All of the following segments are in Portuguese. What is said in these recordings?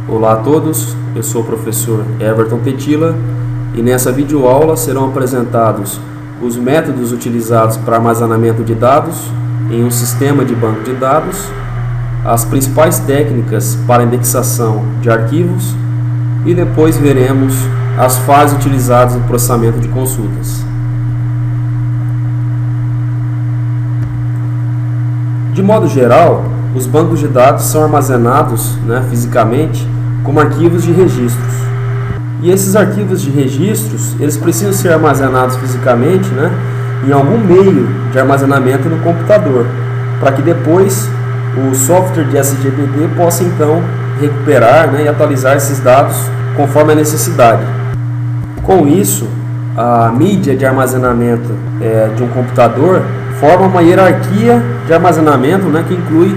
Olá a todos, eu sou o professor Everton Petila e nessa videoaula serão apresentados os métodos utilizados para armazenamento de dados em um sistema de banco de dados, as principais técnicas para indexação de arquivos e depois veremos as fases utilizadas no processamento de consultas. De modo geral, os bancos de dados são armazenados fisicamente como arquivos de registros. E esses arquivos de registros, eles precisam ser armazenados fisicamente em algum meio de armazenamento no computador, para que depois o software de SGBD possa então recuperar e atualizar esses dados conforme a necessidade. Com isso, a mídia de armazenamento de um computador forma uma hierarquia de armazenamento que inclui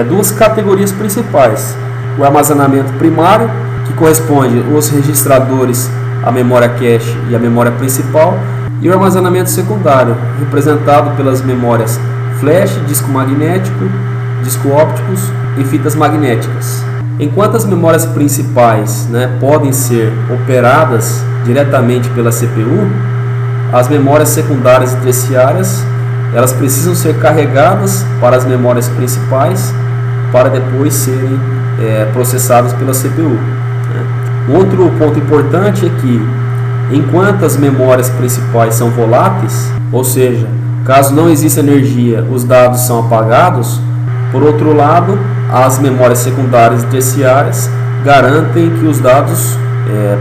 duas categorias principais: o armazenamento primário, que corresponde aos registradores, a memória cache e a memória principal, e o armazenamento secundário, representado pelas memórias flash, disco magnético, disco ópticos e fitas magnéticas. Enquanto as memórias principais podem ser operadas diretamente pela CPU, as memórias secundárias e terciárias elas precisam ser carregadas para as memórias principais para depois serem processadas pela CPU. Outro ponto importante é que, enquanto as memórias principais são voláteis, ou seja, caso não exista energia, os dados são apagados, por outro lado, as memórias secundárias e terciárias garantem que os dados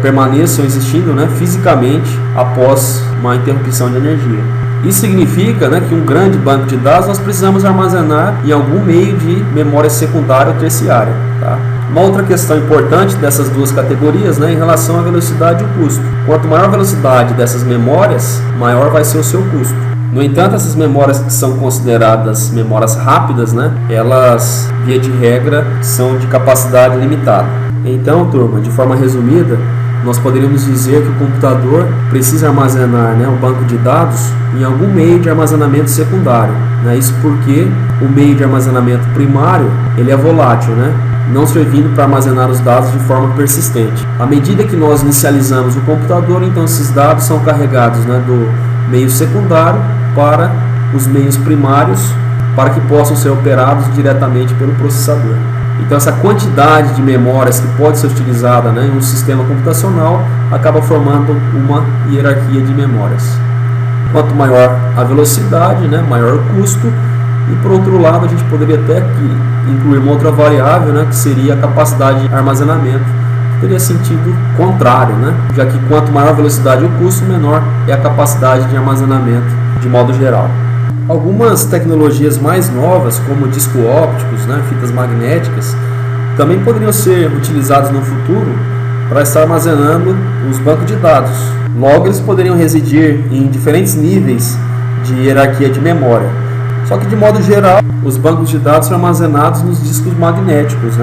permaneçam existindo fisicamente após uma interrupção de energia. Isso significa que um grande banco de dados nós precisamos armazenar em algum meio de memória secundária ou terciária. Uma outra questão importante dessas duas categorias em relação à velocidade e o custo. Quanto maior a velocidade dessas memórias, maior vai ser o seu custo. No entanto, essas memórias que são consideradas memórias rápidas, elas, via de regra, são de capacidade limitada. Então, turma, de forma resumida, nós poderíamos dizer que o computador precisa armazenar o banco de dados em algum meio de armazenamento secundário. Isso porque o meio de armazenamento primário ele é volátil, não servindo para armazenar os dados de forma persistente. À medida que nós inicializamos o computador, então esses dados são carregados do meio secundário para os meios primários, para que possam ser operados diretamente pelo processador. Então essa quantidade de memórias que pode ser utilizada em um sistema computacional acaba formando uma hierarquia de memórias. Quanto maior a velocidade, maior o custo, e por outro lado a gente poderia até aqui incluir uma outra variável, que seria a capacidade de armazenamento, que teria sentido contrário, já que quanto maior a velocidade e o custo, menor é a capacidade de armazenamento de modo geral. Algumas tecnologias mais novas, como disco ópticos, fitas magnéticas, também poderiam ser utilizadas no futuro para estar armazenando os bancos de dados. Logo, eles poderiam residir em diferentes níveis de hierarquia de memória. Só que, de modo geral, os bancos de dados são armazenados nos discos magnéticos,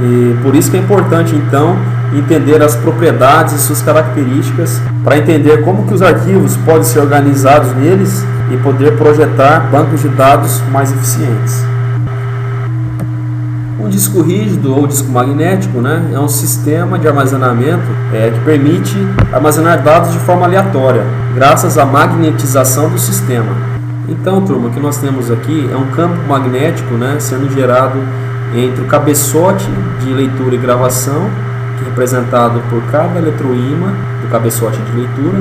E por isso que é importante, então, entender as propriedades e suas características para entender como que os arquivos podem ser organizados neles e poder projetar bancos de dados mais eficientes. Um disco rígido ou disco magnético é um sistema de armazenamento que permite armazenar dados de forma aleatória, graças à magnetização do sistema. Então, turma, o que nós temos aqui é um campo magnético sendo gerado entre o cabeçote de leitura e gravação, que é representado por cada eletroímã do cabeçote de leitura,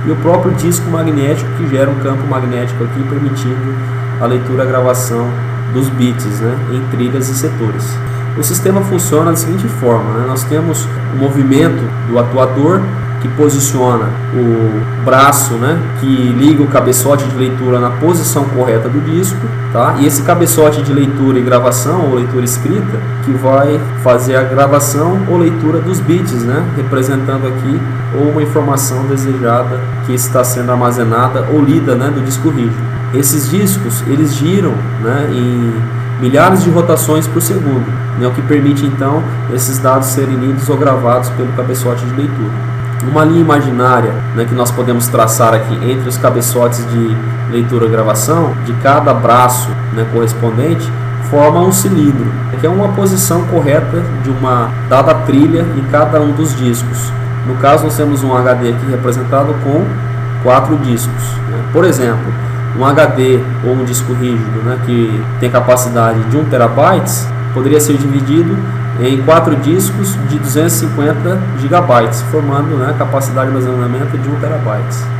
e o próprio disco magnético, que gera um campo magnético aqui, permitindo a leitura e a gravação dos bits em trilhas e setores. O sistema funciona da seguinte forma: nós temos o movimento do atuador, que posiciona o braço que liga o cabeçote de leitura na posição correta do disco, e esse cabeçote de leitura e gravação, ou leitura escrita, que vai fazer a gravação ou leitura dos bits, representando aqui ou uma informação desejada que está sendo armazenada ou lida do disco rígido. Esses discos eles giram em milhares de rotações por segundo, o que permite então esses dados serem lidos ou gravados pelo cabeçote de leitura. Uma linha imaginária que nós podemos traçar aqui entre os cabeçotes de leitura e gravação de cada braço correspondente forma um cilindro, que é uma posição correta de uma dada trilha em cada um dos discos. No caso, nós temos um HD aqui representado com 4 discos, né? Por exemplo, um HD ou um disco rígido, né, que tem capacidade de 1 TB poderia ser dividido em 4 discos de 250 GB, formando, né, capacidade de armazenamento de 1 TB.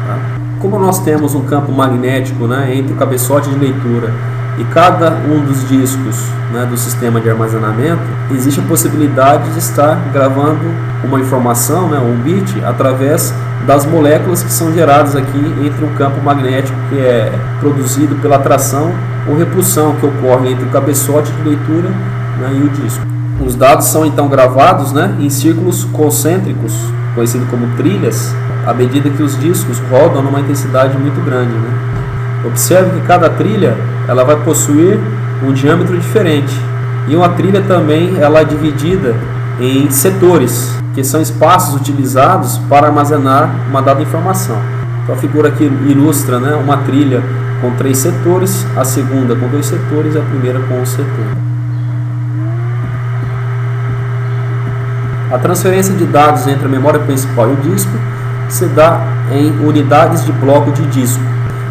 Tá? Como nós temos um campo magnético, né, entre o cabeçote de leitura e cada um dos discos, né, do sistema de armazenamento, existe a possibilidade de estar gravando uma informação, né, um bit, através das moléculas que são geradas aqui entre o campo magnético que é produzido pela atração ou repulsão que ocorre entre o cabeçote de leitura, né, e o disco. Os dados são então gravados, né, em círculos concêntricos, conhecido como trilhas, à medida que os discos rodam numa intensidade muito grande, né? Observe que cada trilha ela vai possuir um diâmetro diferente, e uma trilha também ela é dividida em setores, que são espaços utilizados para armazenar uma dada informação. Então a figura aqui ilustra, né, uma trilha com 3 setores, a segunda com 2 setores e a primeira com 1 setor. A transferência de dados entre a memória principal e o disco se dá em unidades de bloco de disco.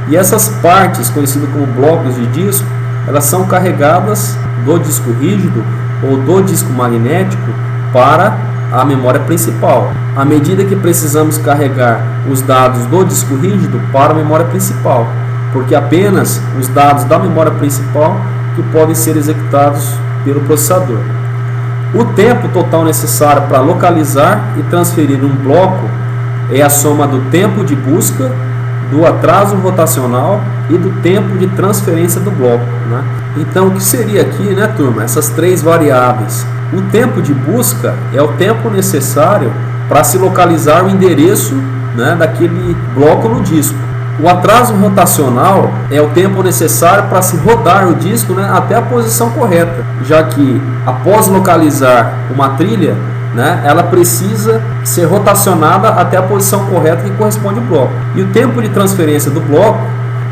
E essas partes, conhecidas como blocos de disco, elas são carregadas do disco rígido ou do disco magnético para a memória principal, à medida que precisamos carregar os dados do disco rígido para a memória principal, porque apenas os dados da memória principal que podem ser executados pelo processador. O tempo total necessário para localizar e transferir um bloco é a soma do tempo de busca, do atraso rotacional e do tempo de transferência do bloco, né? Então, o que seria aqui, né, turma? Essas 3 variáveis. O tempo de busca é o tempo necessário para se localizar o endereço, né, daquele bloco no disco. O atraso rotacional é o tempo necessário para se rodar o disco, né, até a posição correta, já que após localizar uma trilha, né, ela precisa ser rotacionada até a posição correta que corresponde ao bloco. E o tempo de transferência do bloco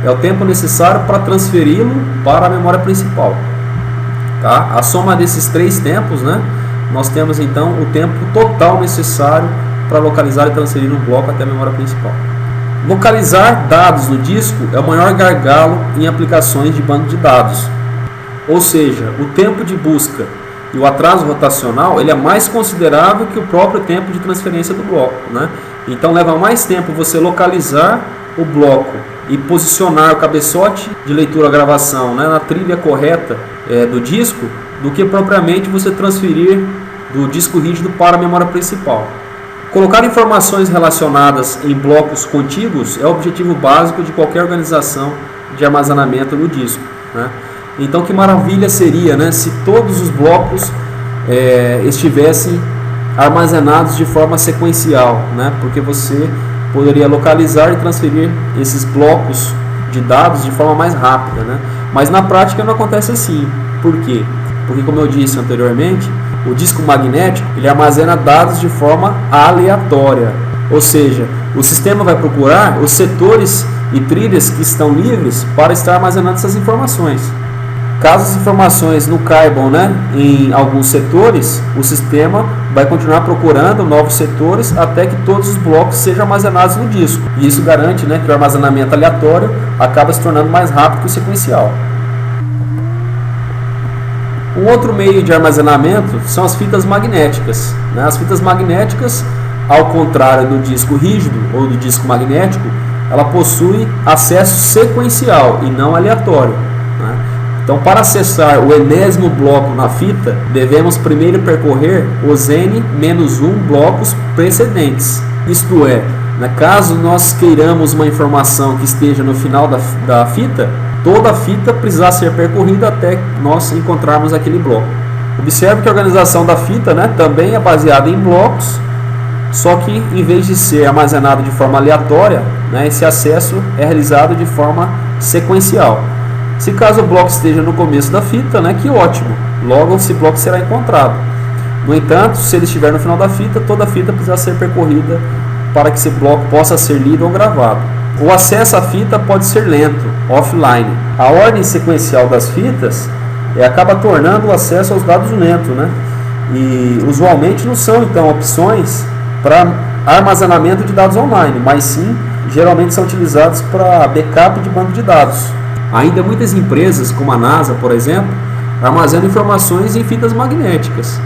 é o tempo necessário para transferi-lo para a memória principal. Tá? A soma desses 3 tempos, né, nós temos então o tempo total necessário para localizar e transferir um bloco até a memória principal. Localizar dados no disco é o maior gargalo em aplicações de banco de dados. Ou seja, o tempo de busca e o atraso rotacional ele é mais considerável que o próprio tempo de transferência do bloco, né? Então leva mais tempo você localizar o bloco e posicionar o cabeçote de leitura-gravação, né, na trilha correta do disco, do que propriamente você transferir do disco rígido para a memória principal. Colocar informações relacionadas em blocos contíguos é o objetivo básico de qualquer organização de armazenamento no disco, né? Então, que maravilha seria, né, se todos os blocos estivessem armazenados de forma sequencial, né? Porque você poderia localizar e transferir esses blocos de dados de forma mais rápida, né? Mas na prática não acontece assim. Por quê? Porque, como eu disse anteriormente, o disco magnético ele armazena dados de forma aleatória, ou seja, o sistema vai procurar os setores e trilhas que estão livres para estar armazenando essas informações. Caso as informações não caibam, né, em alguns setores, o sistema vai continuar procurando novos setores até que todos os blocos sejam armazenados no disco. E isso garante, né, que o armazenamento aleatório acaba se tornando mais rápido que o sequencial. Um outro meio de armazenamento são as fitas magnéticas, né? As fitas magnéticas, ao contrário do disco rígido ou do disco magnético, ela possui acesso sequencial e não aleatório, né? Então, para acessar o enésimo bloco na fita, devemos primeiro percorrer os n-1 blocos precedentes. Isto é, né, caso nós queiramos uma informação que esteja no final da fita, toda a fita precisará ser percorrida até nós encontrarmos aquele bloco. Observe que a organização da fita, né, também é baseada em blocos, só que em vez de ser armazenado de forma aleatória, né, esse acesso é realizado de forma sequencial. Se caso o bloco esteja no começo da fita, né, que ótimo, logo esse bloco será encontrado. No entanto, se ele estiver no final da fita, toda a fita precisa ser percorrida para que esse bloco possa ser lido ou gravado. O acesso à fita pode ser lento, offline. A ordem sequencial das fitas acaba tornando o acesso aos dados lento, né? E usualmente não são então opções para armazenamento de dados online, mas sim geralmente são utilizados para backup de banco de dados. Ainda muitas empresas, como a NASA, por exemplo, armazenam informações em fitas magnéticas,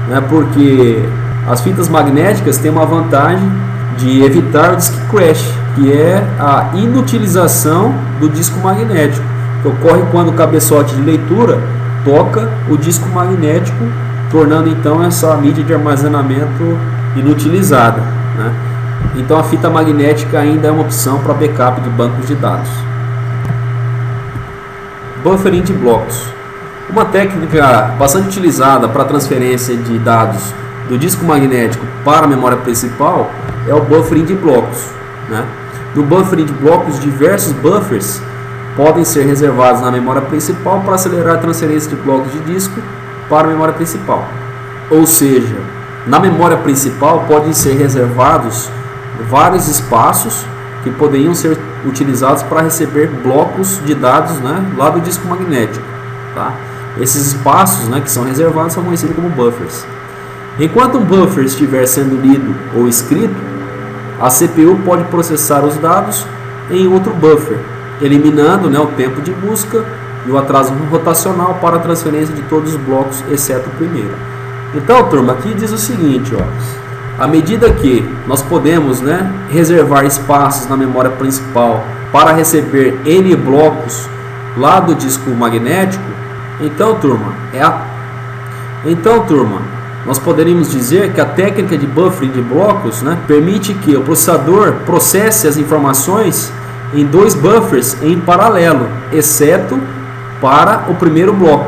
né? Porque as fitas magnéticas têm uma vantagem de evitar o disk crash, que é a inutilização do disco magnético, que ocorre quando o cabeçote de leitura toca o disco magnético, tornando então essa mídia de armazenamento inutilizada, né? Então a fita magnética ainda é uma opção para backup de bancos de dados. Buffering de blocos. Uma técnica bastante utilizada para transferência de dados do disco magnético para a memória principal é o buffering de blocos, né? No buffering de blocos, diversos buffers podem ser reservados na memória principal para acelerar a transferência de blocos de disco para a memória principal. Ou seja, na memória principal podem ser reservados vários espaços que poderiam ser utilizados para receber blocos de dados, né, lá do disco magnético, tá? Esses espaços, né, que são reservados são conhecidos como buffers. Enquanto um buffer estiver sendo lido ou escrito, a CPU pode processar os dados em outro buffer, eliminando, né, o tempo de busca e o atraso rotacional para a transferência de todos os blocos, exceto o primeiro. Então, turma, aqui diz o seguinte, ó, à medida que nós podemos, né, reservar espaços na memória principal para receber N blocos lá do disco magnético, então, turma, nós poderíamos dizer que a técnica de buffering de blocos, né, permite que o processador processe as informações em dois buffers em paralelo, exceto para o primeiro bloco.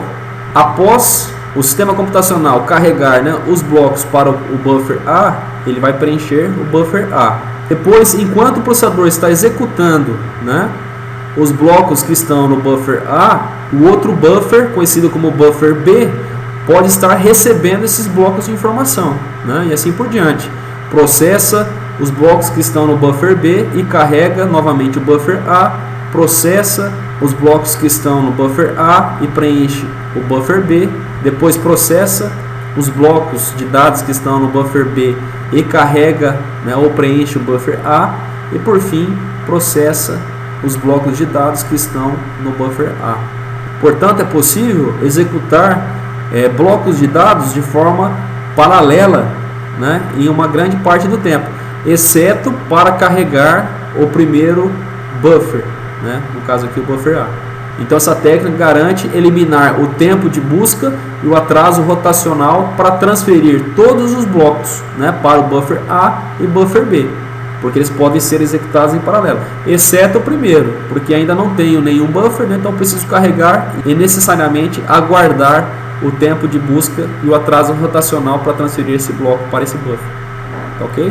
Após o sistema computacional carregar, né, os blocos para o buffer A, ele vai preencher o buffer A. Depois, enquanto o processador está executando, né, os blocos que estão no buffer A, o outro buffer, conhecido como buffer B, pode estar recebendo esses blocos de informação, né, e assim por diante. Processa os blocos que estão no buffer B e carrega novamente o buffer A, processa os blocos que estão no buffer A e preenche o buffer B, depois processa os blocos de dados que estão no buffer B e carrega, né, ou preenche o buffer A, e por fim processa os blocos de dados que estão no buffer A. Portanto, é possível executar blocos de dados de forma paralela, né, em uma grande parte do tempo, exceto para carregar o primeiro buffer, né, no caso aqui o buffer A. Então essa técnica garante eliminar o tempo de busca e o atraso rotacional para transferir todos os blocos, né, para o buffer A e buffer B, porque eles podem ser executados em paralelo, exceto o primeiro, porque ainda não tenho nenhum buffer, né, então preciso carregar e necessariamente aguardar o tempo de busca e o atraso rotacional para transferir esse bloco para esse buffer. Ok?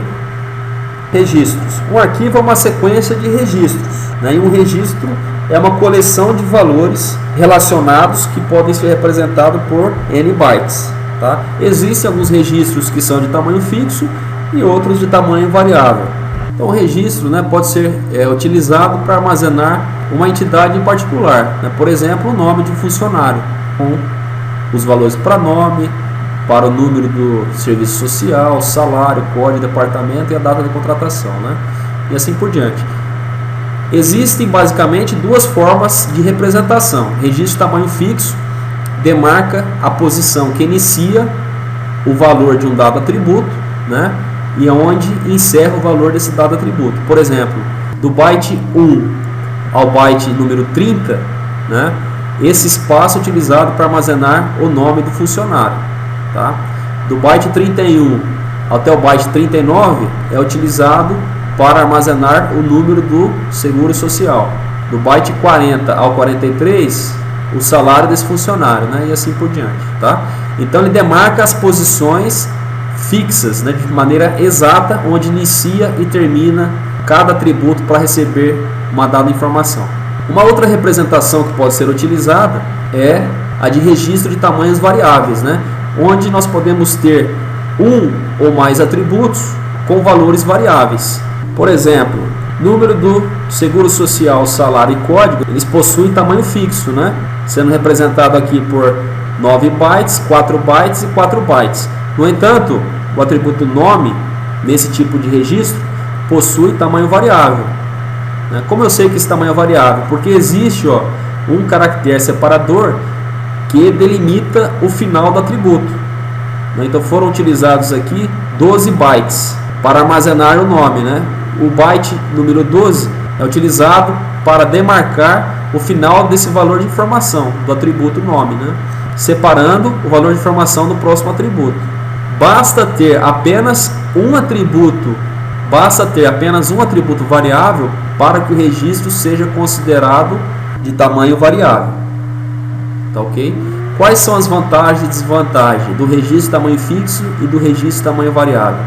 Registros. Um arquivo é uma sequência de registros, né? E um registro é uma coleção de valores relacionados que podem ser representados por N bytes, tá? Existem alguns registros que são de tamanho fixo e outros de tamanho variável. Então o registro, né, pode ser utilizado para armazenar uma entidade em particular, né? Por exemplo, o nome de um funcionário, com os valores para nome, para o número do serviço social, salário, código, departamento e a data de contratação, né? E assim por diante. Existem basicamente duas formas de representação. Registro de tamanho fixo demarca a posição que inicia o valor de um dado atributo, né, e onde encerra o valor desse dado atributo. Por exemplo, do byte 1 ao byte número 30, né, esse espaço é utilizado para armazenar o nome do funcionário, tá? Do byte 31 até o byte 39 é utilizado para armazenar o número do seguro social. Do byte 40 ao 43, o salário desse funcionário, né? E assim por diante, tá? Então ele demarca as posições fixas, né, de maneira exata, onde inicia e termina cada atributo para receber uma dada informação. Uma outra representação que pode ser utilizada é a de registro de tamanhos variáveis, né, onde nós podemos ter um ou mais atributos com valores variáveis. Por exemplo, número do seguro social, salário e código, eles possuem tamanho fixo, né? sendo representado aqui por 9 bytes, 4 bytes e 4 bytes. No entanto, o atributo nome, nesse tipo de registro, possui tamanho variável. Como eu sei que esse tamanho é variável? Porque existe um caractere separador que delimita o final do atributo. Então foram utilizados aqui 12 bytes para armazenar o nome. O byte número 12 é utilizado para demarcar o final desse valor de informação do atributo nome, separando o valor de informação do próximo atributo. Basta ter apenas um atributo variável para que o registro seja considerado de tamanho variável. Tá ok? Quais são as vantagens e desvantagens do registro de tamanho fixo e do registro de tamanho variável?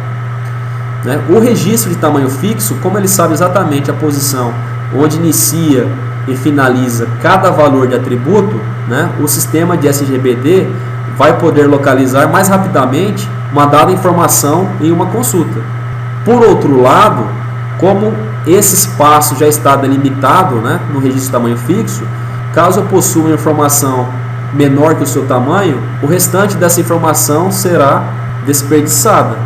O registro de tamanho fixo, como ele sabe exatamente a posição onde inicia e finaliza cada valor de atributo, o sistema de SGBD vai poder localizar mais rapidamente uma dada informação em uma consulta. Por outro lado, como esse espaço já está delimitado no registro de tamanho fixo, caso eu possua uma informação menor que o seu tamanho, o restante dessa informação será desperdiçada.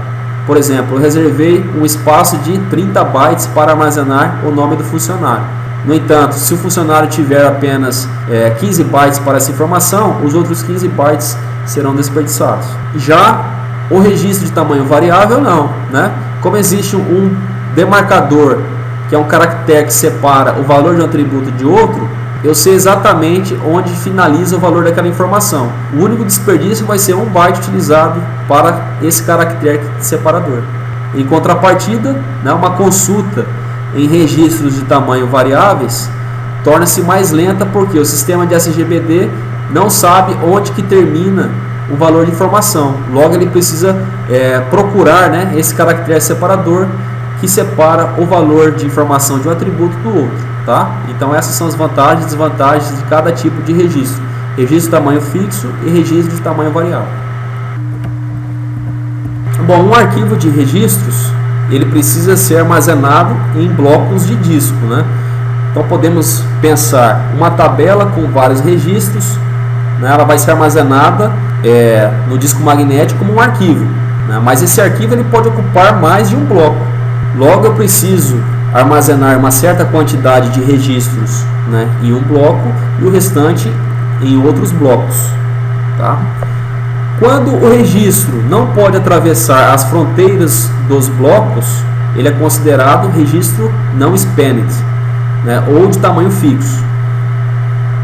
Por exemplo, eu reservei um espaço de 30 bytes para armazenar o nome do funcionário. No entanto, se o funcionário tiver apenas 15 bytes para essa informação, os outros 15 bytes serão desperdiçados. Já o registro de tamanho variável não. Como existe um demarcador, que é um caractere que separa o valor de um atributo de outro, eu sei exatamente onde finaliza o valor daquela informação. O único desperdício vai ser um byte utilizado para esse caractere separador. Em contrapartida, uma consulta em registros de tamanho variáveis torna-se mais lenta porque o sistema de SGBD não sabe onde que termina o valor de informação. Logo ele precisa procurar esse caractere separador que separa o valor de informação de um atributo do outro. Então essas são as vantagens e desvantagens de cada tipo de registro. Registro de tamanho fixo e registro de tamanho variável. Bom, um arquivo de registros ele precisa ser armazenado em blocos de disco. Então podemos pensar uma tabela com vários registros, ela vai ser armazenada no disco magnético como um arquivo, mas esse arquivo ele pode ocupar mais de um bloco. Logo eu preciso armazenar uma certa quantidade de registros em um bloco e o restante em outros blocos. Quando o registro não pode atravessar as fronteiras dos blocos, ele é considerado registro não spanned, ou de tamanho fixo.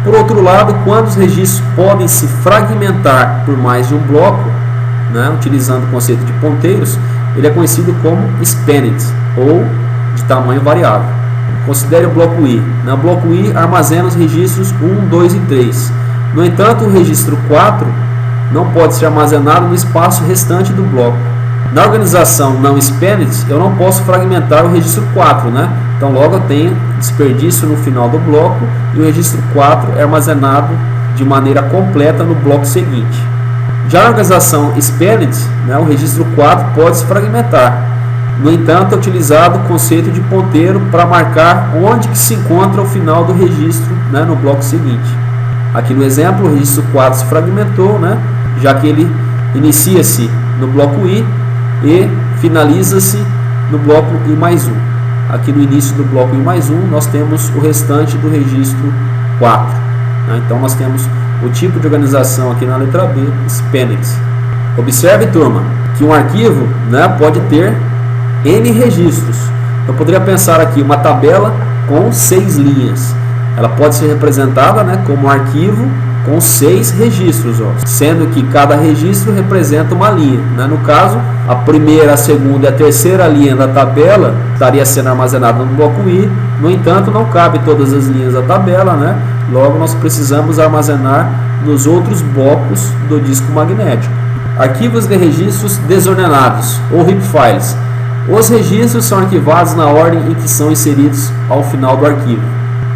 Por outro lado, quando os registros podem se fragmentar por mais de um bloco, utilizando o conceito de ponteiros, ele é conhecido como spanned, ou de tamanho variável. Considere o bloco I. O bloco I armazena os registros 1, 2 e 3. No entanto, o registro 4 não pode ser armazenado no espaço restante do bloco. Na organização não spanned, eu não posso fragmentar o registro 4, Então logo eu tenho desperdício no final do bloco e o registro 4 é armazenado de maneira completa no bloco seguinte. Já na organização spanned, o registro 4 pode se fragmentar. No entanto, é utilizado o conceito de ponteiro para marcar onde que se encontra o final do registro no bloco seguinte. Aqui no exemplo, o registro 4 se fragmentou, já que ele inicia-se no bloco I e finaliza-se no bloco I mais 1. Aqui no início do bloco I mais 1, nós temos o restante do registro 4. Então, nós temos o tipo de organização aqui na letra B, spanned. Observe, turma, que um arquivo pode ter N registros. Eu poderia pensar aqui uma tabela com 6 linhas. Ela pode ser representada como um arquivo com 6 registros, sendo que cada registro representa uma linha. No caso, a primeira, a segunda e a terceira linha da tabela estaria sendo armazenada no bloco I. No entanto, não cabe todas as linhas da tabela, Logo, nós precisamos armazenar nos outros blocos do disco magnético. Arquivos de registros desordenados, ou heap files. Os registros são arquivados na ordem em que são inseridos ao final do arquivo.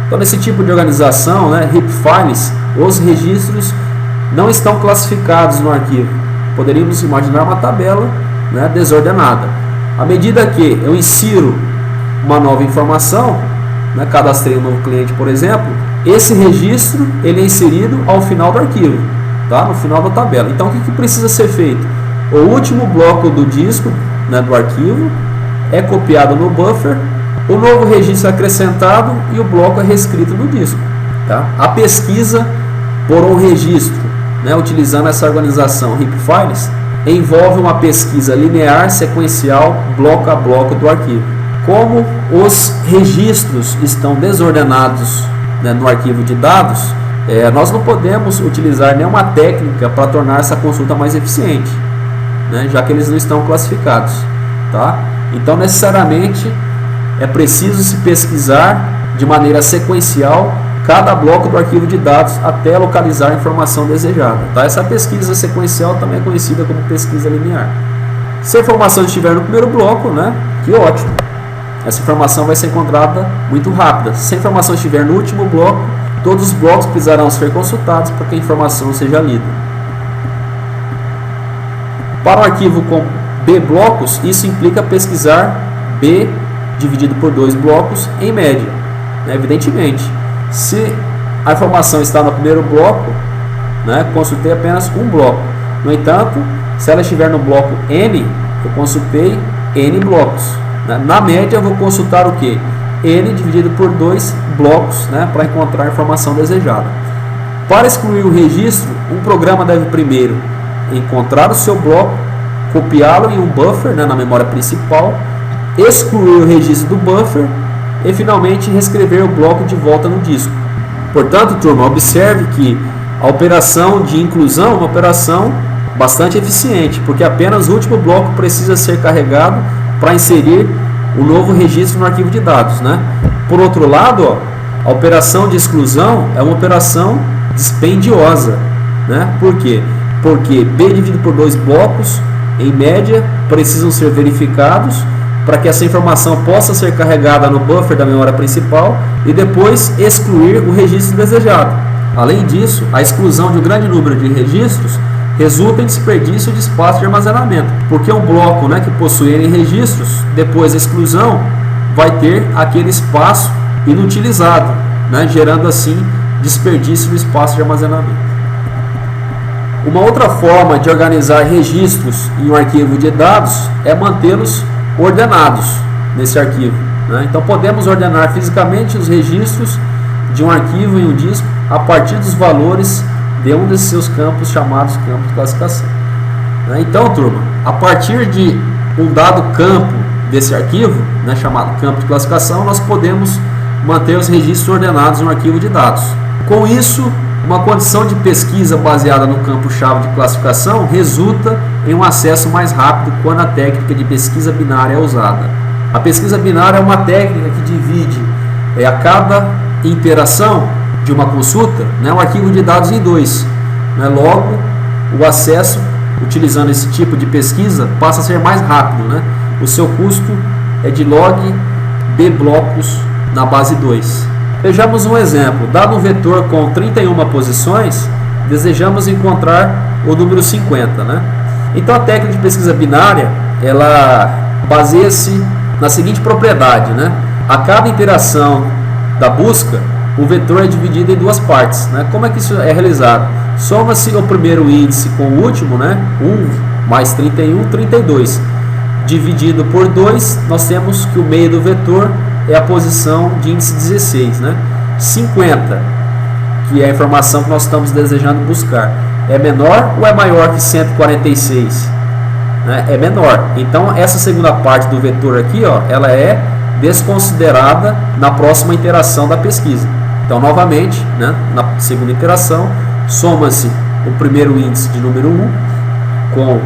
Então, nesse tipo de organização, heap files, os registros não estão classificados no arquivo. Poderíamos imaginar uma tabela desordenada. À medida que eu insiro uma nova informação, cadastrei um novo cliente, por exemplo, esse registro ele é inserido ao final do arquivo, tá? No final da tabela. Então o que precisa ser feito? O último bloco do disco, né, do arquivo é copiado no buffer, o novo registro é acrescentado e o bloco é reescrito no disco, tá? A pesquisa por um registro, né, utilizando essa organização heap files, envolve uma pesquisa linear, sequencial, bloco a bloco do arquivo. Como os registros estão desordenados, né, no arquivo de dados, nós não podemos utilizar nenhuma técnica para tornar essa consulta mais eficiente, né, já que eles não estão classificados, tá? Então necessariamente é preciso se pesquisar de maneira sequencial cada bloco do arquivo de dados até localizar a informação desejada, tá? Essa pesquisa sequencial também é conhecida como pesquisa linear. Se a informação estiver no primeiro bloco, né, que ótimo, essa informação vai ser encontrada muito rápida. Se a informação estiver no último bloco, todos os blocos precisarão ser consultados para que a informação seja lida. Para um arquivo com B blocos, isso implica pesquisar B dividido por 2 blocos em média, né? Evidentemente, se a informação está no primeiro bloco, né, consultei apenas um bloco. No entanto, se ela estiver no bloco N, eu consultei N blocos. Na média, eu vou consultar o que? N dividido por 2 blocos, né, para encontrar a informação desejada. Para excluir o registro, um programa deve primeiro encontrar o seu bloco, copiá-lo em um buffer, né, na memória principal, excluir o registro do buffer e finalmente reescrever o bloco de volta no disco. Portanto, turma, observe que a operação de inclusão é uma operação bastante eficiente, porque apenas o último bloco precisa ser carregado para inserir o novo registro no arquivo de dados, né? Por outro lado, ó, a operação de exclusão é uma operação dispendiosa, né? Por quê? Porque B dividido por 2 blocos, em média, precisam ser verificados para que essa informação possa ser carregada no buffer da memória principal e depois excluir o registro desejado. Além disso, a exclusão de um grande número de registros resulta em desperdício de espaço de armazenamento, porque um bloco, né, que possui N registros, depois da exclusão, vai ter aquele espaço inutilizado, né, gerando assim desperdício de espaço de armazenamento. Uma outra forma de organizar registros em um arquivo de dados é mantê-los ordenados nesse arquivo, né? Então podemos ordenar fisicamente os registros de um arquivo em um disco a partir dos valores de um desses seus campos chamados campos de classificação, né? Então, turma, a partir de um dado campo desse arquivo, né, chamado campo de classificação, nós podemos manter os registros ordenados em um arquivo de dados. Com isso, uma condição de pesquisa baseada no campo-chave de classificação resulta em um acesso mais rápido quando a técnica de pesquisa binária é usada. A pesquisa binária é uma técnica que divide a cada interação de uma consulta, né, um arquivo de dados em 2. Né? Logo, o acesso, utilizando esse tipo de pesquisa, passa a ser mais rápido. Né? O seu custo é de log B blocos na base 2. Vejamos um exemplo. Dado um vetor com 31 posições, desejamos encontrar o número 50. Né? Então a técnica de pesquisa binária, ela baseia-se na seguinte propriedade, né? A cada interação da busca, o vetor é dividido em 2 partes. Né? Como é que isso é realizado? Soma-se o primeiro índice com o último, né? 1 mais 31, 32. Dividido por 2, nós temos que o meio do vetor é a posição de índice 16, né? 50, que é a informação que nós estamos desejando buscar, é menor ou é maior que 146? Né? É menor. Então essa segunda parte do vetor aqui, ó, ela é desconsiderada na próxima iteração da pesquisa. Então novamente, né, na segunda iteração, soma-se o primeiro índice de número 1 com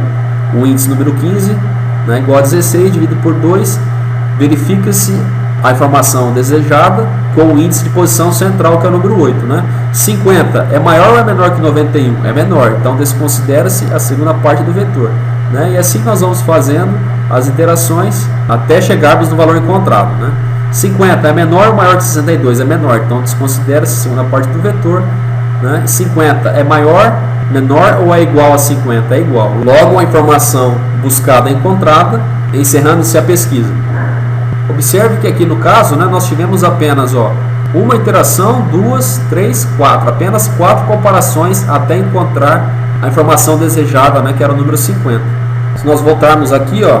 o índice número 15, né, igual a 16, dividido por 2, verifica-se a informação desejada com o índice de posição central, que é o número 8. Né? 50 é maior ou é menor que 91? É menor, então desconsidera-se a segunda parte do vetor. Né? E assim nós vamos fazendo as iterações até chegarmos no valor encontrado. Né? 50 é menor ou maior que 62? É menor, então desconsidera-se a segunda parte do vetor. Né? 50 é maior, menor ou é igual a 50? É igual. Logo, a informação buscada é encontrada, encerrando-se a pesquisa. Observe que aqui no caso, né, nós tivemos apenas uma iteração, 2, 3, 4. Apenas 4 comparações até encontrar a informação desejada, né, que era o número 50. Se nós voltarmos aqui, ó,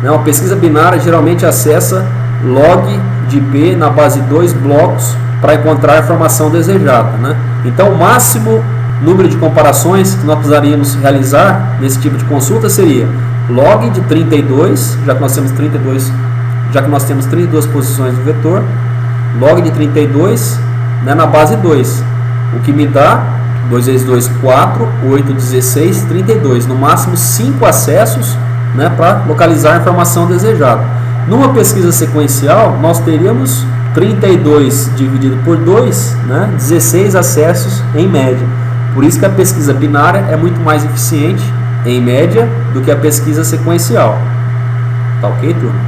né, uma pesquisa binária geralmente acessa log de IP na base 2 blocos para encontrar a informação desejada, né? Então o máximo número de comparações que nós precisaríamos realizar nesse tipo de consulta seria log de 32, já que nós temos 32 posições do vetor, log de 32, né, na base 2, o que me dá 2 vezes 2, 4, 8, 16, 32, no máximo 5 acessos, né, para localizar a informação desejada. Numa pesquisa sequencial, nós teríamos 32 dividido por 2, né, 16 acessos em média. Por isso que a pesquisa binária é muito mais eficiente, em média, do que a pesquisa sequencial. Tá ok, turma?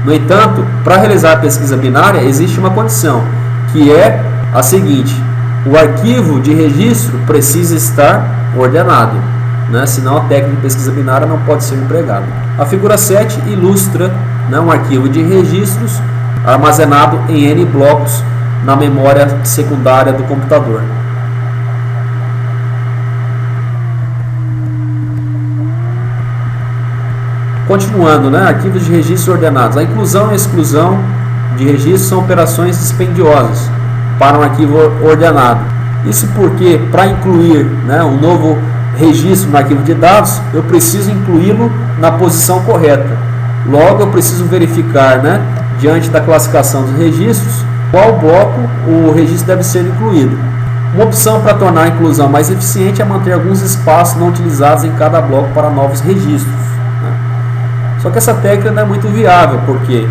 No entanto, para realizar a pesquisa binária, existe uma condição, que é a seguinte: o arquivo de registro precisa estar ordenado, né? Senão a técnica de pesquisa binária não pode ser empregada. A figura 7 ilustra, né, um arquivo de registros armazenado em N blocos na memória secundária do computador. Continuando, né, arquivos de registro ordenados. A inclusão e a exclusão de registros são operações dispendiosas para um arquivo ordenado. Isso porque, para incluir, né, um novo registro no arquivo de dados, eu preciso incluí-lo na posição correta. Logo, eu preciso verificar, né, diante da classificação dos registros, qual bloco o registro deve ser incluído. Uma opção para tornar a inclusão mais eficiente é manter alguns espaços não utilizados em cada bloco para novos registros. Só que essa técnica não é muito viável, porque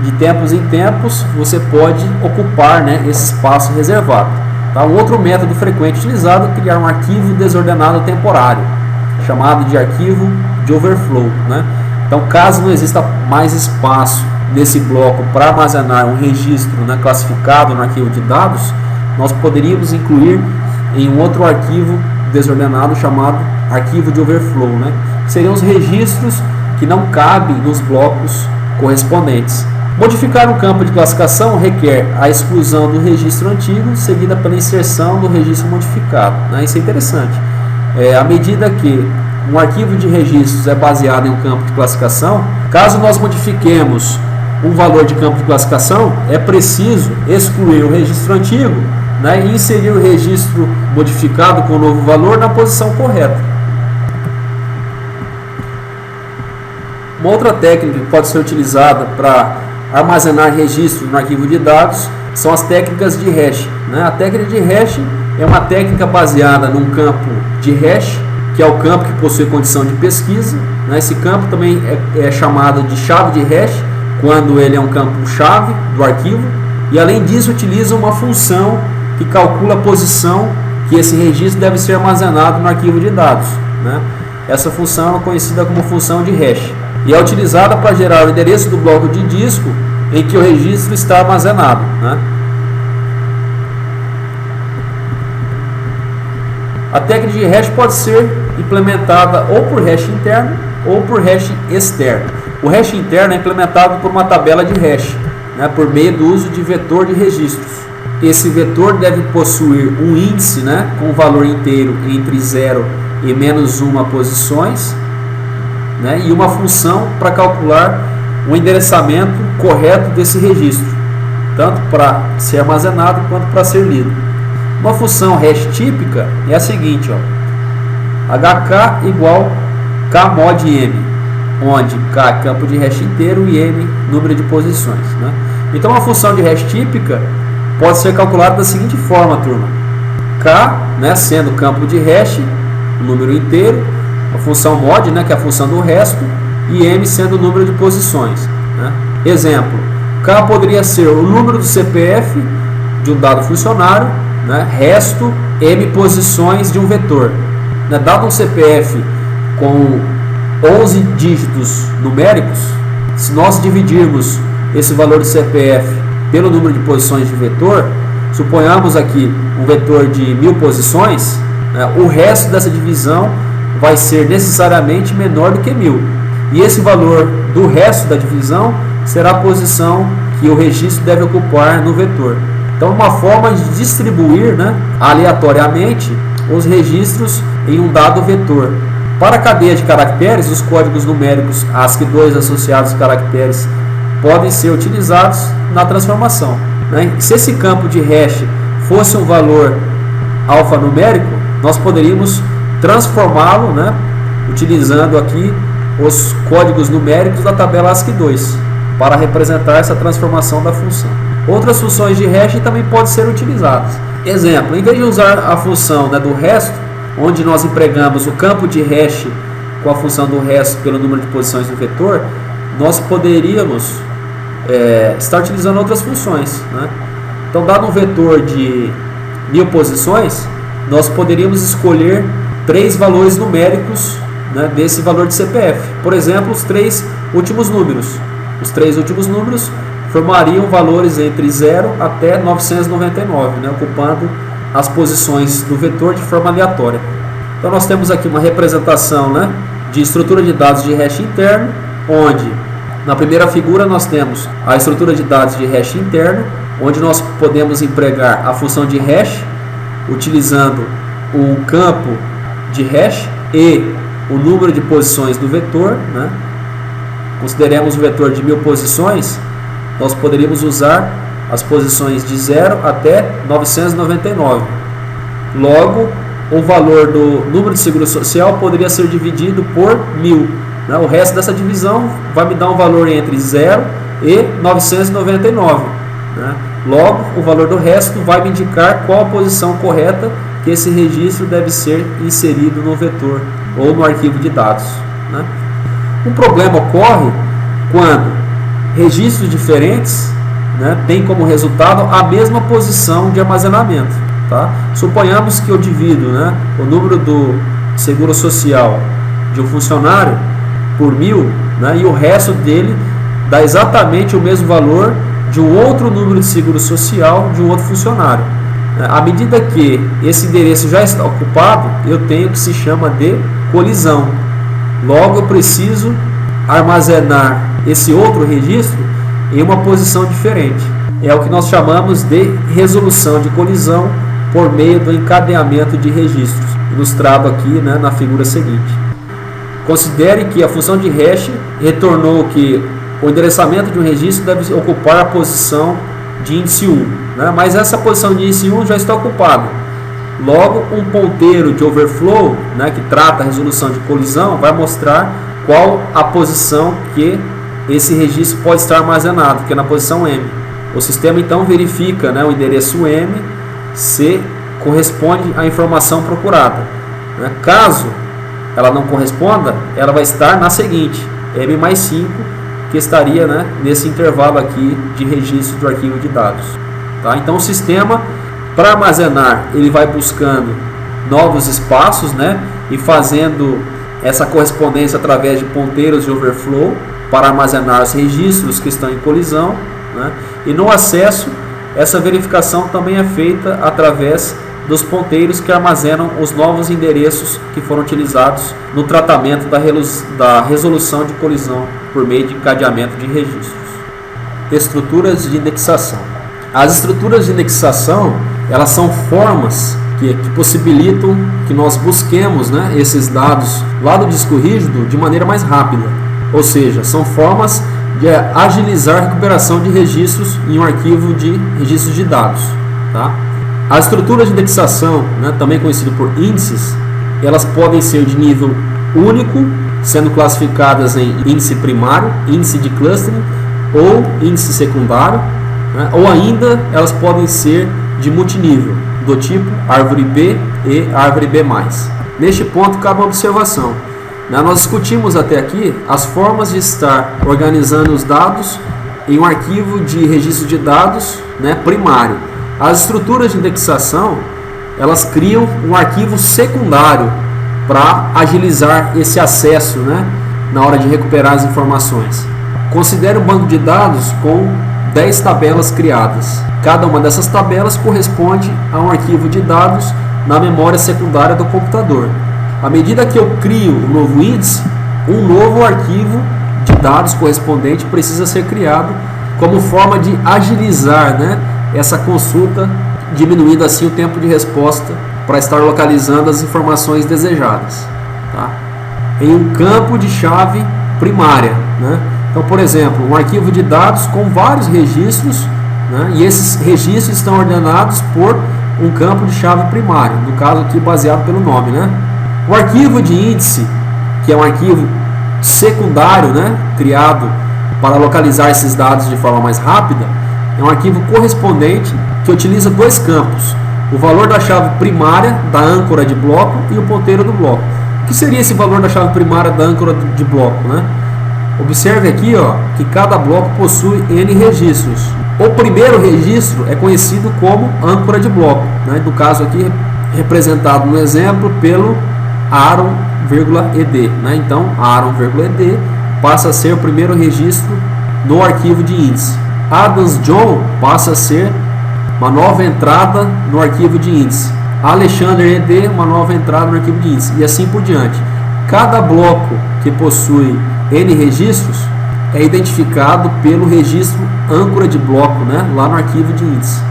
de tempos em tempos você pode ocupar, né, esse espaço reservado. Tá? Um outro método frequente utilizado é criar um arquivo desordenado temporário, chamado de arquivo de overflow, né? Então, caso não exista mais espaço nesse bloco para armazenar um registro, né, classificado no arquivo de dados, nós poderíamos incluir em um outro arquivo desordenado chamado arquivo de overflow, né? Seriam os registros que não cabem nos blocos correspondentes. Modificar um campo de classificação requer a exclusão do registro antigo, seguida pela inserção do registro modificado, né? Isso é interessante. À medida que um arquivo de registros é baseado em um campo de classificação, caso nós modifiquemos um valor de campo de classificação, é preciso excluir o registro antigo, né, e inserir o registro modificado com o novo valor na posição correta. Uma outra técnica que pode ser utilizada para armazenar registros no arquivo de dados são as técnicas de hash, né? A técnica de hash é uma técnica baseada num campo de hash, que é o campo que possui condição de pesquisa, né? Esse campo também é chamado de chave de hash, quando ele é um campo-chave do arquivo, e além disso utiliza uma função que calcula a posição que esse registro deve ser armazenado no arquivo de dados, né? Essa função é conhecida como função de hash e é utilizada para gerar o endereço do bloco de disco em que o registro está armazenado, né? A técnica de hash pode ser implementada ou por hash interno ou por hash externo. O hash interno é implementado por uma tabela de hash, né, por meio do uso de vetor de registros. Esse vetor deve possuir um índice, né, com o valor inteiro entre 0 e -1 posições, né, e uma função para calcular o endereçamento correto desse registro, tanto para ser armazenado quanto para ser lido. Uma função hash típica é a seguinte, ó, hk igual kmod m, onde k é campo de hash inteiro e m número de posições, né? Então a função de hash típica pode ser calculada da seguinte forma, turma: k, né, sendo campo de hash, o número inteiro, a função mod, né, que é a função do resto, e m sendo o número de posições, né? Exemplo: k poderia ser o número do CPF de um dado funcionário, né, resto m posições de um vetor, né? Dado um CPF com 11 dígitos numéricos, se nós dividirmos esse valor do CPF pelo número de posições de vetor, suponhamos aqui um vetor de 1000 posições, né, o resto dessa divisão vai ser necessariamente menor do que 1000. E esse valor do resto da divisão será a posição que o registro deve ocupar no vetor. Então, uma forma de distribuir, né, aleatoriamente os registros em um dado vetor. Para a cadeia de caracteres, os códigos numéricos ASCII2 associados a caracteres podem ser utilizados na transformação, né? Se esse campo de hash fosse um valor alfanumérico, nós poderíamos transformá-lo, né, utilizando aqui os códigos numéricos da tabela ASCII2 para representar essa transformação da função. Outras funções de hash também podem ser utilizadas. Exemplo, em vez de usar a função, né, do resto, onde nós empregamos o campo de hash com a função do resto pelo número de posições do vetor, nós poderíamos estar utilizando outras funções, né? Então, dado um vetor de 1000 posições, nós poderíamos escolher 3 valores numéricos, né, desse valor de CPF. Por exemplo, os 3 últimos números. Os 3 últimos números formariam valores entre 0 até 999, né, ocupando as posições do vetor de forma aleatória. Então nós temos aqui uma representação, né, de estrutura de dados de hash interno, onde na primeira figura nós temos a estrutura de dados de hash interno, onde nós podemos empregar a função de hash utilizando o campo de hash e o número de posições do vetor, né? Consideremos o vetor de 1000 posições, nós poderíamos usar as posições de 0 até 999. Logo, o valor do número de seguro social poderia ser dividido por 1000. Né? O resto dessa divisão vai me dar um valor entre 0 e 999. Né? Logo, o valor do resto vai me indicar qual a posição correta que esse registro deve ser inserido no vetor ou no arquivo de dados. Né? Um problema ocorre quando registros diferentes, né, têm como resultado a mesma posição de armazenamento. Tá? Suponhamos que eu divido, né, o número do seguro social de um funcionário por 1000, né, e o resto dele dá exatamente o mesmo valor de um outro número de seguro social de um outro funcionário. À medida que esse endereço já está ocupado, eu tenho o que se chama de colisão. Logo, eu preciso armazenar esse outro registro em uma posição diferente. É o que nós chamamos de resolução de colisão por meio do encadeamento de registros, ilustrado aqui, né, na figura seguinte. Considere que a função de hash retornou que o endereçamento de um registro deve ocupar a posição de índice 1, né? Mas essa posição de índice 1 já está ocupada. Logo, um ponteiro de overflow, né, que trata a resolução de colisão, vai mostrar qual a posição que esse registro pode estar armazenado, que é na posição M. O sistema então verifica, né, o endereço M se corresponde à informação procurada. Né? Caso ela não corresponda, ela vai estar na seguinte, M mais 5, que estaria, né, nesse intervalo aqui de registro do arquivo de dados. Tá? Então o sistema, para armazenar, ele vai buscando novos espaços, né, e fazendo essa correspondência através de ponteiros de overflow para armazenar os registros que estão em colisão, né? E no acesso, essa verificação também é feita através dos ponteiros que armazenam os novos endereços que foram utilizados no tratamento da resolução de colisão por meio de encadeamento de registros. Estruturas de indexação. As estruturas de indexação, elas são formas que possibilitam que nós busquemos, né, esses dados lá do disco rígido de maneira mais rápida. Ou seja, são formas de agilizar a recuperação de registros em um arquivo de registros de dados. Tá? As estruturas de indexação, né, também conhecidas por índices, elas podem ser de nível único, sendo classificadas em índice primário, índice de clustering ou índice secundário, né, ou ainda elas podem ser de multinível, do tipo árvore B e árvore B+. Neste ponto cabe uma observação. Nós discutimos até aqui as formas de estar organizando os dados em um arquivo de registro de dados, né, primário. As estruturas de indexação, elas criam um arquivo secundário para agilizar esse acesso, né, na hora de recuperar as informações. Considere um banco de dados com 10 tabelas criadas. Cada uma dessas tabelas corresponde a um arquivo de dados na memória secundária do computador. À medida que eu crio um novo índice, um novo arquivo de dados correspondente precisa ser criado como forma de agilizar, né, essa consulta, diminuindo assim o tempo de resposta para estar localizando as informações desejadas, tá? Em um campo de chave primária, né? Então, por exemplo, um arquivo de dados com vários registros, né, e esses registros estão ordenados por um campo de chave primário, no caso aqui baseado pelo nome, né? O arquivo de índice, que é um arquivo secundário, né, criado para localizar esses dados de forma mais rápida, é um arquivo correspondente que utiliza dois campos: o valor da chave primária da âncora de bloco e o ponteiro do bloco. O que seria esse valor da chave primária da âncora de bloco, né? Observe aqui, ó, que cada bloco possui N registros. O primeiro registro é conhecido como âncora de bloco, né? No caso aqui representado no exemplo pelo Aaron,ed, né? Então Aaron,ed passa a ser o primeiro registro no arquivo de índice. Adams John passa a ser uma nova entrada no arquivo de índice. Alexander ED, uma nova entrada no arquivo de índice, e assim por diante. Cada bloco que possui N registros é identificado pelo registro âncora de bloco, né, lá no arquivo de índice,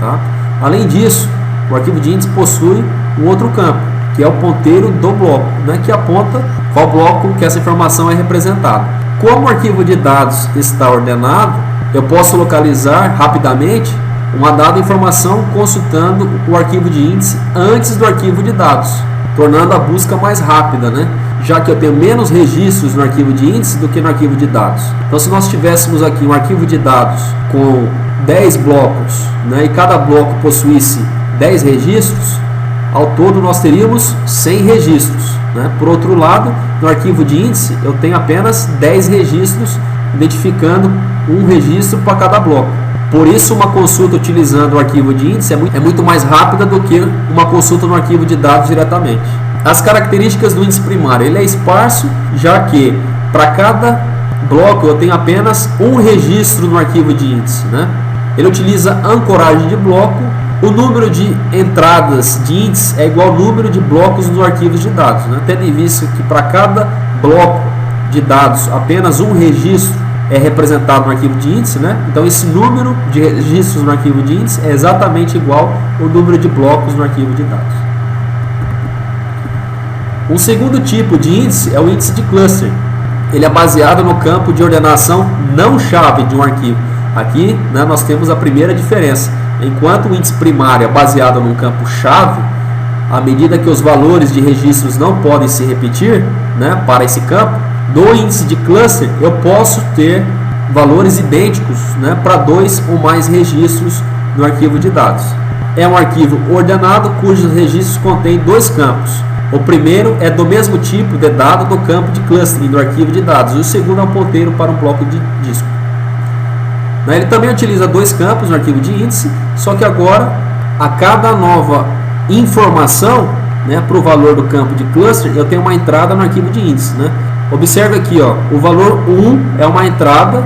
tá? Além disso, o arquivo de índice possui um outro campo, que é o ponteiro do bloco, né, que aponta qual bloco que essa informação é representada. Como o arquivo de dados está ordenado, eu posso localizar rapidamente uma dada informação consultando o arquivo de índice antes do arquivo de dados, tornando a busca mais rápida, né? Já que eu tenho menos registros no arquivo de índice do que no arquivo de dados. Então, se nós tivéssemos aqui um arquivo de dados com 10 blocos, né, e cada bloco possuísse 10 registros, ao todo nós teríamos 100 registros, né? Por outro lado, no arquivo de índice eu tenho apenas 10 registros, identificando um registro para cada bloco. Por isso, uma consulta utilizando o arquivo de índice é muito mais rápida do que uma consulta no arquivo de dados diretamente. As características do índice primário: ele é esparso, já que para cada bloco eu tenho apenas um registro no arquivo de índice, né? Ele utiliza ancoragem de bloco. O número de entradas de índice é igual ao número de blocos nos arquivos de dados, né? Tendo em vista que para cada bloco de dados apenas um registro é representado no arquivo de índice, né? Então esse número de registros no arquivo de índice é exatamente igual ao número de blocos no arquivo de dados. Um segundo tipo de índice é o índice de cluster. Ele é baseado no campo de ordenação não chave de um arquivo. Aqui, né, nós temos a primeira diferença. Enquanto o índice primário é baseado num campo chave, à medida que os valores de registros não podem se repetir, né, para esse campo, no índice de cluster eu posso ter valores idênticos, né, para 2 ou mais registros no arquivo de dados. É um arquivo ordenado cujos registros contêm 2 campos. O primeiro é do mesmo tipo de dado do campo de clustering do arquivo de dados, e o segundo é um ponteiro para um bloco de disco. Ele também utiliza 2 campos no arquivo de índice, só que agora a cada nova informação, né, para o valor do campo de cluster, eu tenho uma entrada no arquivo de índice, né? Observe aqui, ó, o valor 1 é uma entrada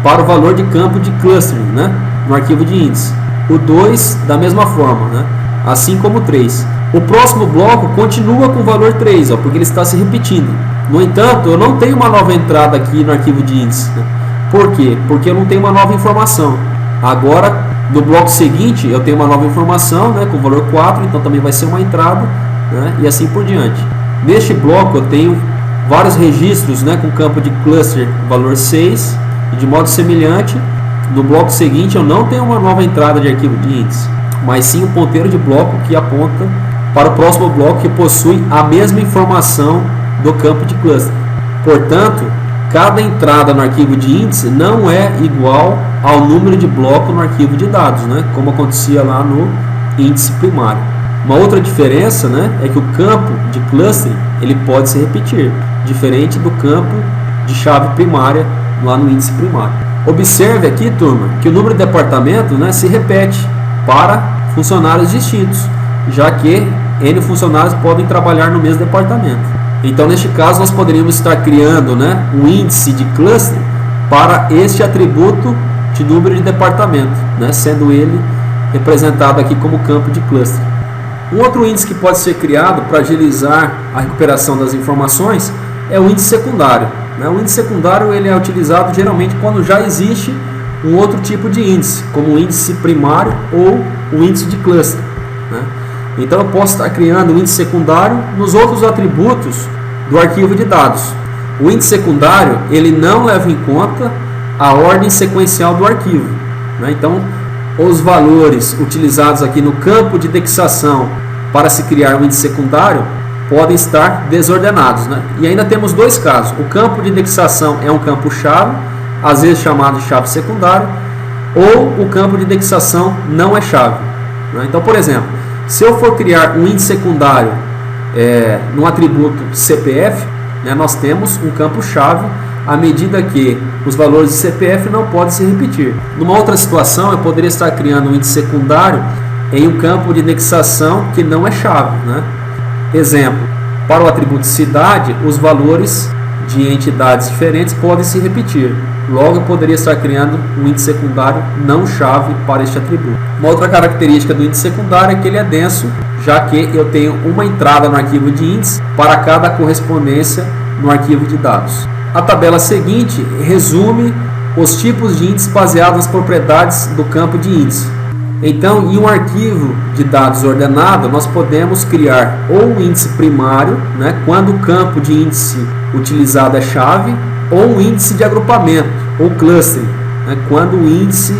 para o valor de campo de clustering, né, no arquivo de índice. O 2 da mesma forma, né, assim como o 3. O próximo bloco continua com o valor 3, ó, porque ele está se repetindo. No entanto, eu não tenho uma nova entrada aqui no arquivo de índice, né? Por quê? Porque eu não tenho uma nova informação. Agora, no bloco seguinte, eu tenho uma nova informação, né, com o valor 4, então também vai ser uma entrada, né, e assim por diante. Neste bloco eu tenho vários registros, né, com campo de cluster valor 6, e de modo semelhante, no bloco seguinte eu não tenho uma nova entrada de arquivo de índice, mas sim um ponteiro de bloco que aponta para o próximo bloco que possui a mesma informação do campo de cluster. Portanto, cada entrada no arquivo de índice não é igual ao número de bloco no arquivo de dados, né, como acontecia lá no índice primário. Uma outra diferença, né, é que o campo de clustering ele pode se repetir, diferente do campo de chave primária lá no índice primário. Observe aqui, turma, que o número de departamento, né, se repete para funcionários distintos, já que N funcionários podem trabalhar no mesmo departamento. Então, neste caso, nós poderíamos estar criando, né, um índice de cluster para este atributo de número de departamento, né, sendo ele representado aqui como campo de cluster. Um outro índice que pode ser criado para agilizar a recuperação das informações é o índice secundário. O índice secundário ele é utilizado geralmente quando já existe um outro tipo de índice, como o índice primário ou o índice de cluster, né? Então eu posso estar criando um índice secundário nos outros atributos do arquivo de dados. O índice secundário, ele não leva em conta a ordem sequencial do arquivo, né? Então, os valores utilizados aqui no campo de indexação para se criar um índice secundário podem estar desordenados, né? E ainda temos dois casos. O campo de indexação é um campo-chave, às vezes chamado de chave secundária, ou o campo de indexação não é chave, né? Então, por exemplo, se eu for criar um índice secundário no atributo CPF, né, nós temos um campo-chave à medida que os valores de CPF não podem se repetir. Numa outra situação, eu poderia estar criando um índice secundário em um campo de indexação que não é chave, né? Exemplo, para o atributo cidade, os valores de entidades diferentes podem se repetir. Logo, eu poderia estar criando um índice secundário não chave para este atributo. Uma outra característica do índice secundário é que ele é denso, já que eu tenho uma entrada no arquivo de índice para cada correspondência no arquivo de dados. A tabela seguinte resume os tipos de índice baseados nas propriedades do campo de índice. Então, em um arquivo de dados ordenado, nós podemos criar ou um índice primário, né, quando o campo de índice utilizado é chave, ou um índice de agrupamento, ou clustering, né, quando o índice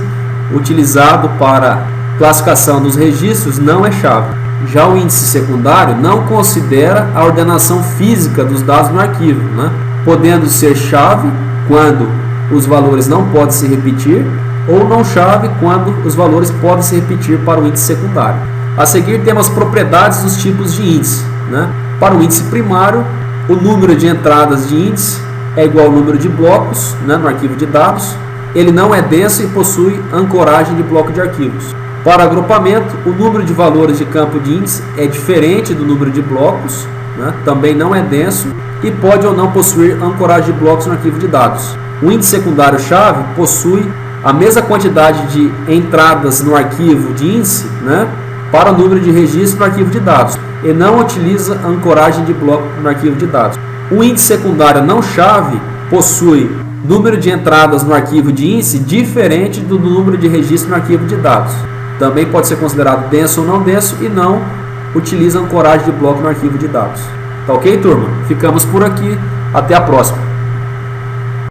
utilizado para classificação dos registros não é chave. Já o índice secundário não considera a ordenação física dos dados no arquivo, né, podendo ser chave quando os valores não podem se repetir, ou não chave quando os valores podem se repetir para o índice secundário. A seguir temos as propriedades dos tipos de índice, né? Para o índice primário, o número de entradas de índice é igual ao número de blocos, né, no arquivo de dados. Ele não é denso e possui ancoragem de bloco de arquivos. Para agrupamento, o número de valores de campo de índice é diferente do número de blocos, né? Também não é denso e pode ou não possuir ancoragem de blocos no arquivo de dados. O índice secundário chave possui a mesma quantidade de entradas no arquivo de índice, né, para o número de registro no arquivo de dados e não utiliza ancoragem de bloco no arquivo de dados. O índice secundário não chave possui número de entradas no arquivo de índice diferente do número de registro no arquivo de dados. Também pode ser considerado denso ou não denso e não utiliza ancoragem de bloco no arquivo de dados. Tá ok, turma? Ficamos por aqui. Até a próxima.